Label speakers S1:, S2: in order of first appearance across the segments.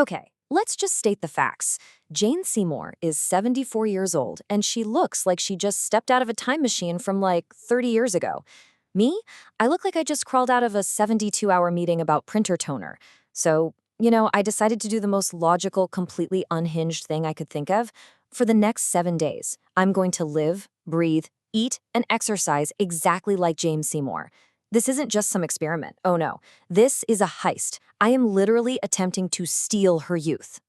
S1: Okay, let's just state the facts. Jane Seymour is 74 years old, and she looks like she just stepped out of a time machine from like 30 years ago. Me? I look like I just crawled out of a 72-hour meeting about printer toner. So, I decided to do the most logical, completely unhinged thing I could think of. For the next 7 days, I'm going to live, breathe, eat, and exercise exactly like Jane Seymour. This isn't just some experiment. Oh no, this is a heist. I am literally attempting to steal her youth.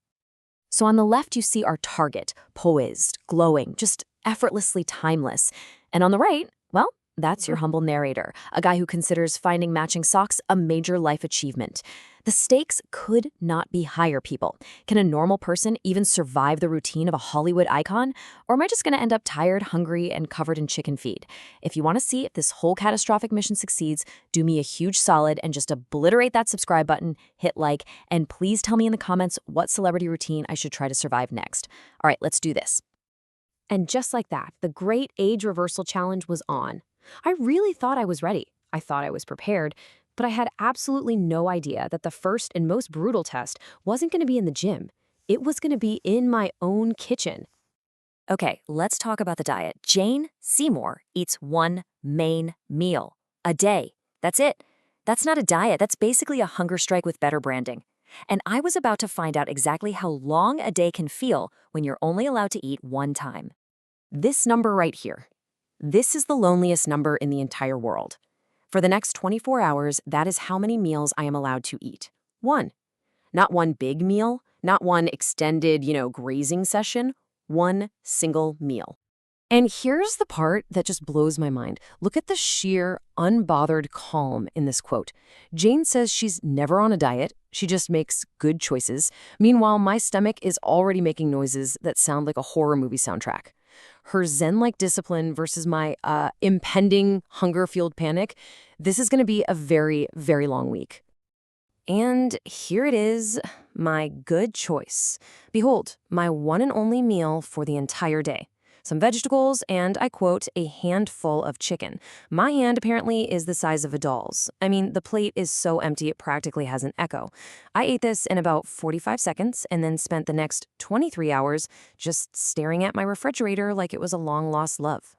S1: So on the left, you see our target, poised, glowing, just effortlessly timeless. And on the right, well, that's your humble narrator, a guy who considers finding matching socks a major life achievement. The stakes could not be higher, people. Can a normal person even survive the routine of a Hollywood icon? Or am I just going to end up tired, hungry, and covered in chicken feed? If you want to see if this whole catastrophic mission succeeds, do me a huge solid and just obliterate that subscribe button, hit like, and please tell me in the comments what celebrity routine I should try to survive next. All right, let's do this. And just like that, the Great Age Reversal Challenge was on. I really thought I was ready. I thought I was prepared, but I had absolutely no idea that the first and most brutal test wasn't going to be in the gym. It was going to be in my own kitchen. Okay, let's talk about the diet. Jane Seymour eats one main meal a day. That's it. That's not a diet. That's basically a hunger strike with better branding. And I was about to find out exactly how long a day can feel when you're only allowed to eat one time. This number right here. This is the loneliest number in the entire world. For the next 24 hours, that is how many meals I am allowed to eat. One. Not one big meal, not one extended, grazing session, one single meal. And here's the part that just blows my mind. Look at the sheer, unbothered calm in this quote. Jane says she's never on a diet. She just makes good choices. Meanwhile, my stomach is already making noises that sound like a horror movie soundtrack. Her zen-like discipline versus my impending hunger-fueled panic, this is going to be a very, very long week. And here it is, my good choice. Behold, my one and only meal for the entire day. Some vegetables, and I quote, a handful of chicken. My hand apparently is the size of a doll's. I mean, the plate is so empty it practically has an echo. I ate this in about 45 seconds and then spent the next 23 hours just staring at my refrigerator like it was a long-lost love.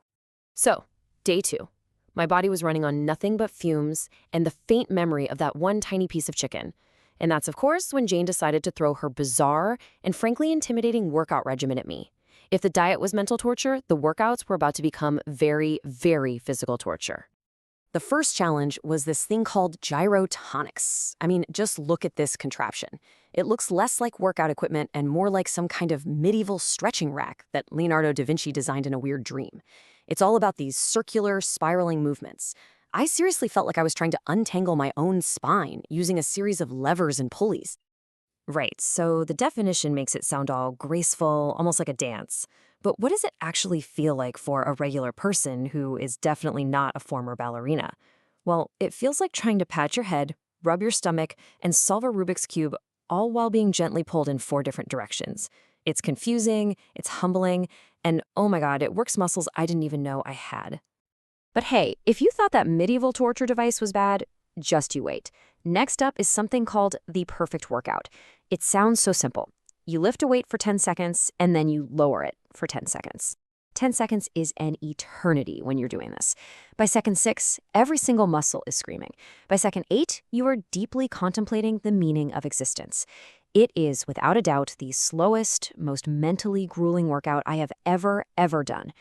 S1: So, day 2. My body was running on nothing but fumes and the faint memory of that one tiny piece of chicken. And that's, of course, when Jane decided to throw her bizarre and frankly intimidating workout regimen at me. If the diet was mental torture, the workouts were about to become very, very physical torture. The first challenge was this thing called Gyrotonics. I mean, just look at this contraption. It looks less like workout equipment and more like some kind of medieval stretching rack that Leonardo da Vinci designed in a weird dream. It's all about these circular, spiraling movements. I seriously felt like I was trying to untangle my own spine using a series of levers and pulleys. Right, so the definition makes it sound all graceful, almost like a dance. But what does it actually feel like for a regular person who is definitely not a former ballerina? Well, it feels like trying to pat your head, rub your stomach, and solve a Rubik's Cube, all while being gently pulled in 4 different directions. It's confusing, it's humbling, and oh my god, it works muscles I didn't even know I had. But hey, if you thought that medieval torture device was bad, just you wait. Next up is something called the perfect workout. It sounds so simple. You lift a weight for 10 seconds, and then you lower it for 10 seconds. 10 seconds is an eternity when you're doing this. By second 6, every single muscle is screaming. By second 8, you are deeply contemplating the meaning of existence. It is, without a doubt, the slowest, most mentally grueling workout I have ever done.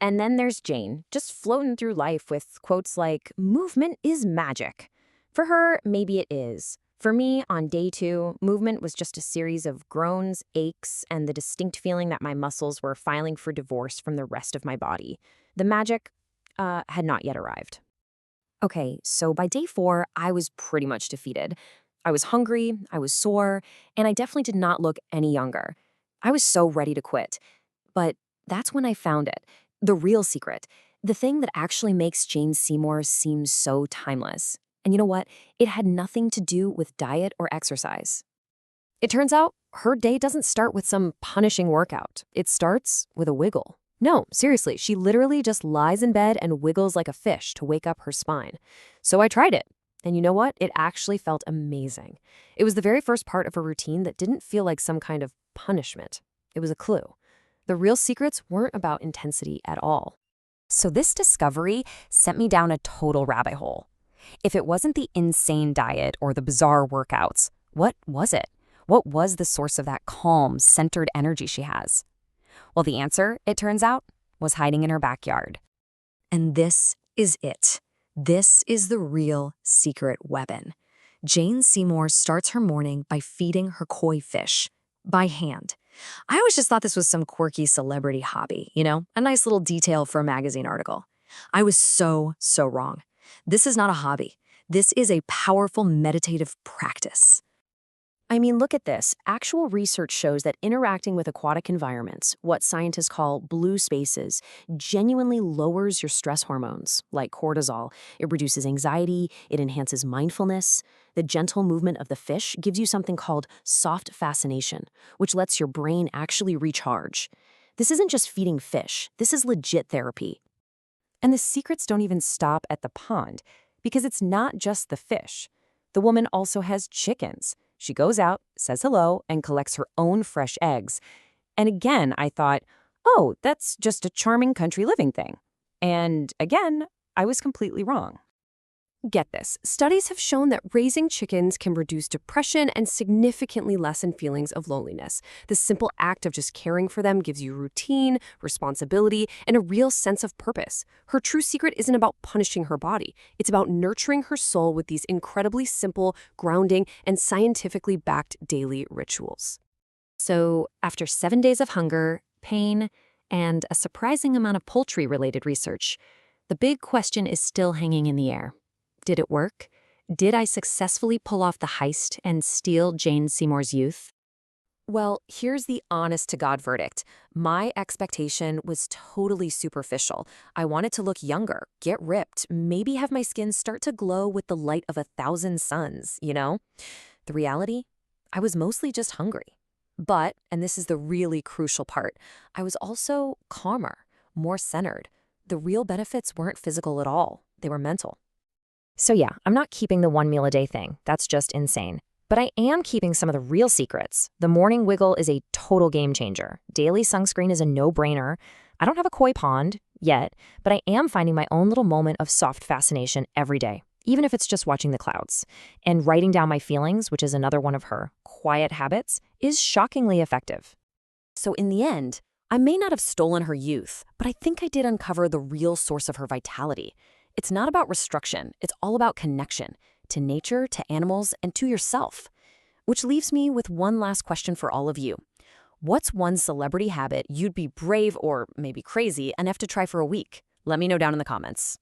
S1: And then there's Jane, just floating through life with quotes like, "Movement is magic." For her, maybe it is. For me, on day 2, movement was just a series of groans, aches, and the distinct feeling that my muscles were filing for divorce from the rest of my body. The magic had not yet arrived. Okay, so by day 4, I was pretty much defeated. I was hungry, I was sore, and I definitely did not look any younger. I was so ready to quit. But that's when I found it. The real secret. The thing that actually makes Jane Seymour seem so timeless. And you know what? It had nothing to do with diet or exercise. It turns out her day doesn't start with some punishing workout. It starts with a wiggle. No, seriously, she literally just lies in bed and wiggles like a fish to wake up her spine. So I tried it. And you know what? It actually felt amazing. It was the very first part of a routine that didn't feel like some kind of punishment. It was a clue. The real secrets weren't about intensity at all.
S2: So this discovery sent me down a total rabbit hole. If it wasn't the insane diet or the bizarre workouts, what was it? What was the source of that calm, centered energy she has? Well, the answer, it turns out, was hiding in her backyard.
S1: And this is it. This is the real secret weapon. Jane Seymour starts her morning by feeding her koi fish by hand. I always just thought this was some quirky celebrity hobby, a nice little detail for a magazine article. I was so wrong. This is not a hobby. This is a powerful meditative practice. I mean, look at this. Actual research shows that interacting with aquatic environments, what scientists call blue spaces, genuinely lowers your stress hormones, like cortisol. It reduces anxiety, it enhances mindfulness. The gentle movement of the fish gives you something called soft fascination, which lets your brain actually recharge. This isn't just feeding fish, this is legit therapy.
S2: And the secrets don't even stop at the pond, because it's not just the fish. The woman also has chickens. She goes out, says hello, and collects her own fresh eggs. And again, I thought, oh, that's just a charming country living thing. And again, I was completely wrong.
S3: Get this. Studies have shown that raising chickens can reduce depression and significantly lessen feelings of loneliness. The simple act of just caring for them gives you routine, responsibility, and a real sense of purpose. Her true secret isn't about punishing her body. It's about nurturing her soul with these incredibly simple, grounding, and scientifically backed daily rituals.
S1: So, after 7 days of hunger, pain, and a surprising amount of poultry-related research, the big question is still hanging in the air. Did it work? Did I successfully pull off the heist and steal Jane Seymour's youth?
S2: Well, here's the honest-to-God verdict. My expectation was totally superficial. I wanted to look younger, get ripped, maybe have my skin start to glow with the light of 1,000 suns, The reality? I was mostly just hungry. But, and this is the really crucial part, I was also calmer, more centered. The real benefits weren't physical at all. They were mental.
S1: So yeah, I'm not keeping the 1 meal a day thing. That's just insane. But I am keeping some of the real secrets. The morning wiggle is a total game changer. Daily sunscreen is a no-brainer. I don't have a koi pond yet, but I am finding my own little moment of soft fascination every day, even if it's just watching the clouds. And writing down my feelings, which is another one of her quiet habits, is shockingly effective.
S2: So in the end, I may not have stolen her youth, but I think I did uncover the real source of her vitality. It's not about restriction, it's all about connection to nature, to animals, and to yourself. Which leaves me with one last question for all of you. What's one celebrity habit you'd be brave or maybe crazy enough to try for a week? Let me know down in the comments.